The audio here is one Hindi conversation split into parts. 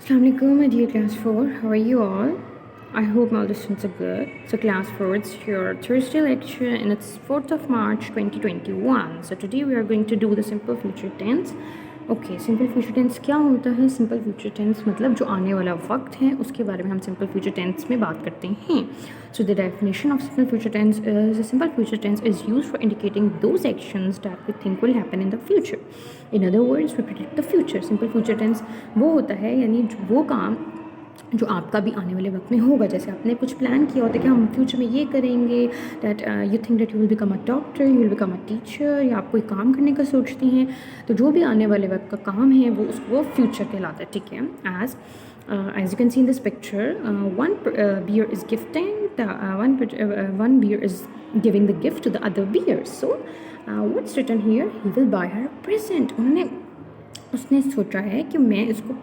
Assalamualaikum, my dear class 4. How are you all? I hope all the students are good. So class 4, it's your Thursday lecture and it's 4th of March 2021. So today we are going to do the simple future tense. Okay simple future tense क्या होता है? सिंपल फ्यूचर टेंस मतलब जो आने वाला वक्त है उसके बारे में हम सिंपल फ्यूचर टेंस में बात करते हैं. So the definition of simple future tense is simple future tense is use for indicating those actions that we think will happen in the future. In other words we predict the future. Simple future tense वो होता है यानी वो काम जो आपका भी आने वाले वक्त में होगा. जैसे आपने कुछ प्लान किया होता है कि हम फ्यूचर में ये करेंगे, that you think that you will become a doctor, you will become a teacher, या आप कोई काम करने का सोचते हैं, तो जो भी आने वाले वक्त का काम है वो उसको फ्यूचर कहलाता है. ठीक है. As you can see in this picture, one beer is gifting one beer is giving the gift to the other beer. So what's written here? He will buy her a present. उसने सोचा है कि मैं इसको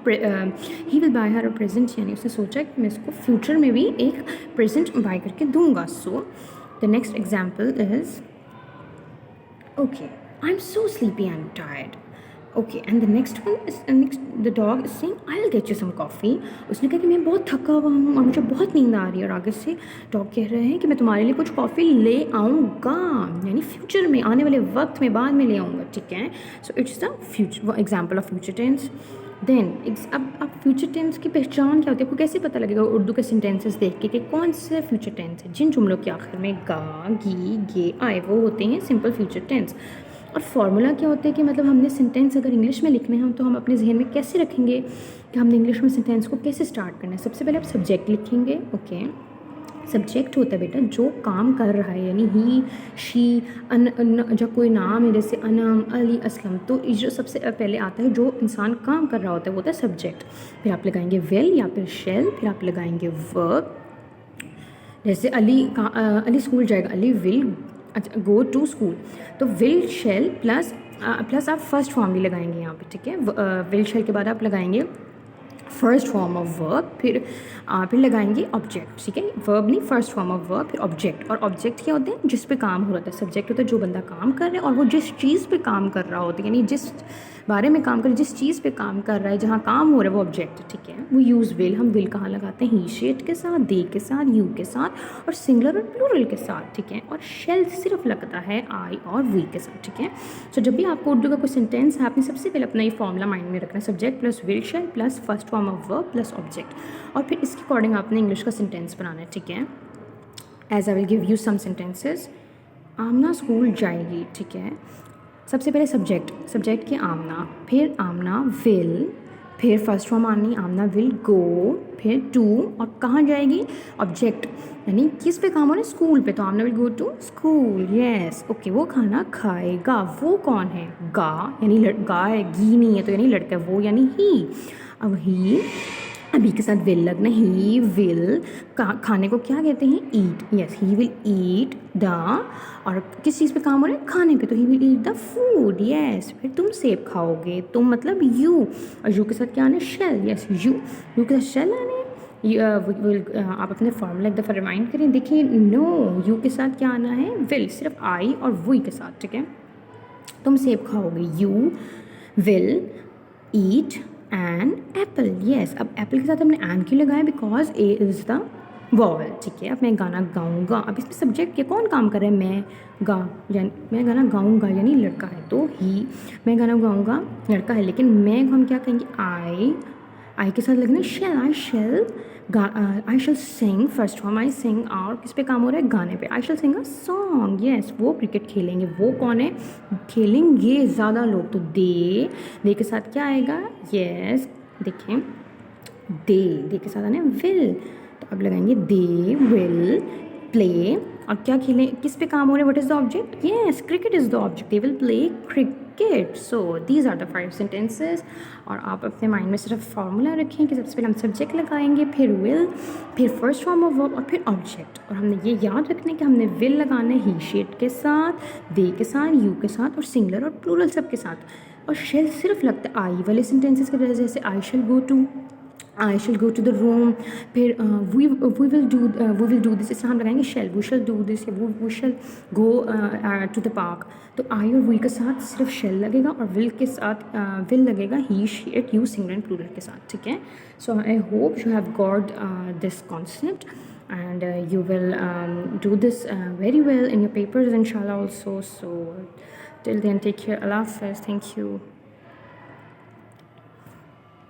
he will buy her a present, यानी उसने सोचा कि मैं इसको फ्यूचर में भी एक प्रेजेंट बाय करके दूंगा. So the next example is okay I am so sleepy, I am tired. Okay and the next the dog is saying I will get you some coffee. उसने कहा कि मैं बहुत थका हुआ हूँ और मुझे बहुत नींद आ रही है, और आगे से डॉग कह रहे हैं कि मैं तुम्हारे लिए कुछ कॉफ़ी ले आऊँगा, यानी फ्यूचर में, आने वाले वक्त में, बाद में ले आऊँगा. ठीक है. So it's the future example of future tense. Then अब फ्यूचर टेंस की पहचान क्या होती है, आपको कैसे पता लगेगा उर्दू के सेंटेंसेस देख के कि कौन से फ्यूचर टेंस है? जिन जुमलों के आखिर में गा, गी, गे आए वो होते हैं सिंपल फ्यूचर टेंस. और फार्मूला क्या होता है कि मतलब हमने सेंटेंस अगर इंग्लिश में लिखने हैं तो हम अपने जहन में कैसे रखेंगे कि हमने इंग्लिश में सेंटेंस को कैसे स्टार्ट करना है. सबसे पहले आप सब्जेक्ट लिखेंगे. ओके सब्जेक्ट होता है बेटा जो काम कर रहा है, यानी ही, शी, जब कोई नाम है जैसे अनम, अली, असलम, तो जो सबसे पहले आता है जो इंसान काम कर रहा होता है वो होता है सब्जेक्ट. फिर आप लगाएंगे विल या फिर शेल, फिर आप लगाएंगे वर्ब. जैसे अली स्कूल जाएगा, Ali will go to school, तो विल शेल प्लस आप फर्स्ट फॉर्म भी लगाएंगे यहाँ पे. ठीक है. विल शेल के बाद आप लगाएंगे फर्स्ट फॉर्म ऑफ वर्ब, फिर लगाएंगे ऑब्जेक्ट. ठीक है. वर्ब नहीं, फर्स्ट फॉर्म ऑफ वर्ब, फिर ऑब्जेक्ट. और ऑब्जेक्ट क्या होते हैं? जिस पे काम हो रहा है. सब्जेक्ट होता है जो बंदा काम कर रहा है और वो जिस चीज़ पे काम कर रहा होता है, यानी जिस बारे में काम कर, जिस चीज़ पे काम कर रहा है, जहाँ काम हो रहा है वो ऑब्जेक्ट. ठीक है. वो यूज़ विल, हम विल कहाँ लगाते हैं? ही, शेट के साथ, दे के साथ, यू के साथ, और सिंगुलर और प्लूरल के साथ. ठीक है. और शेल सिर्फ लगता है आई और वी के साथ. ठीक है. सो जब भी आपको उर्दू का कोई सेंटेंस है, आपने सबसे पहले अपना ये फॉर्मूला माइंड में रखना है, subject plus will shall plus first form of verb plus object, और फिर इसके अकॉर्डिंग आपने इंग्लिश का सेंटेंस बनाना है. ठीक है. As I will give you some sentences. Aamna school जाएगी. ठीक है. सबसे पहले सब्जेक्ट के आमना, फिर आमना विल, फिर first form Aamna will go, फिर टू, और कहाँ जाएगी? ऑब्जेक्ट, यानी किस पे काम हो रहा है? स्कूल पे, तो Aamna will go to school. Yes. Okay. वो खाना खाएगा. वो कौन है? गा, यानी गा है, गी नहीं है तो यानी लड़का है, वो यानी ही. अब ही, अभी के साथ विल लगना, ही विल, खाने को क्या कहते हैं? Eat. Yes, he will eat the, और किस चीज़ पे काम हो रहा है? खाने पे, तो ही will eat the food. Yes. फिर तुम सेब खाओगे, तुम मतलब यू, और यू के साथ क्या आना है? शेल. यस, यू के साथ शेल आने. आप अपने फॉर्मूला एक दफ़ा रिमाइंड करें. देखिए, नो, यू के साथ क्या आना है? विल, सिर्फ आई और वही के साथ. ठीक है. तुम सेब खाओगे, you will eat an apple. Yes. अब एप्पल के साथ हमने एन क्यों लगाया? Because A is the vowel. ठीक है. अब मैं गाना गाऊंगा. अब इसमें सब्जेक्ट के कौन काम कर रहा है? मैं गाना गाऊंगा, यानी लड़का है, तो ही, मैं गाना गाऊंगा, लड़का है, लेकिन मैं हम क्या कहेंगे? आई के साथ लगना shall. I shall sing, first form I sing, और किस पे काम हो रहा है? गाने पे. I shall sing a song. Yes. वो क्रिकेट खेलेंगे. वो कौन है? खेलेंगे ज़्यादा लोग, तो दे के साथ क्या आएगा? यस. देखें, दे के साथ आना है विल, तो अब लगाएंगे दे विल प्ले, और क्या खेलें? किस पे काम हो रहा है? What is the object? Yes, cricket is the object. They will play cricket. So these are the 5 sentences. और आप अपने माइंड में सिर्फ फार्मूला रखें कि सबसे पहले हम सब्जेक्ट लगाएंगे, फिर विल, फिर फर्स्ट फॉर्म ऑफ वर्ब, और फिर ऑब्जेक्ट. और हमने ये याद रखना है कि हमने विल लगाना है ही, शेट के साथ, दे के साथ, यू के साथ, और सिंगुलर और प्लूरल सब के साथ. और शेल सिर्फ लगता है आई वाले सेंटेंसेस के वजह, जैसे I shall go to I shall go to the room. फिर we will do this. इसमें हम लगाएंगे shall. We shall do this. We shall go to the park. तो I और we के साथ सिर्फ shall लगेगा और will के साथ will लगेगा he, she, it, you singular and plural के साथ. ठीक है? So I hope you have got this concept and you will do this very well in your papers inshallah also. So till then, take care. Allah Hafiz. Thank you.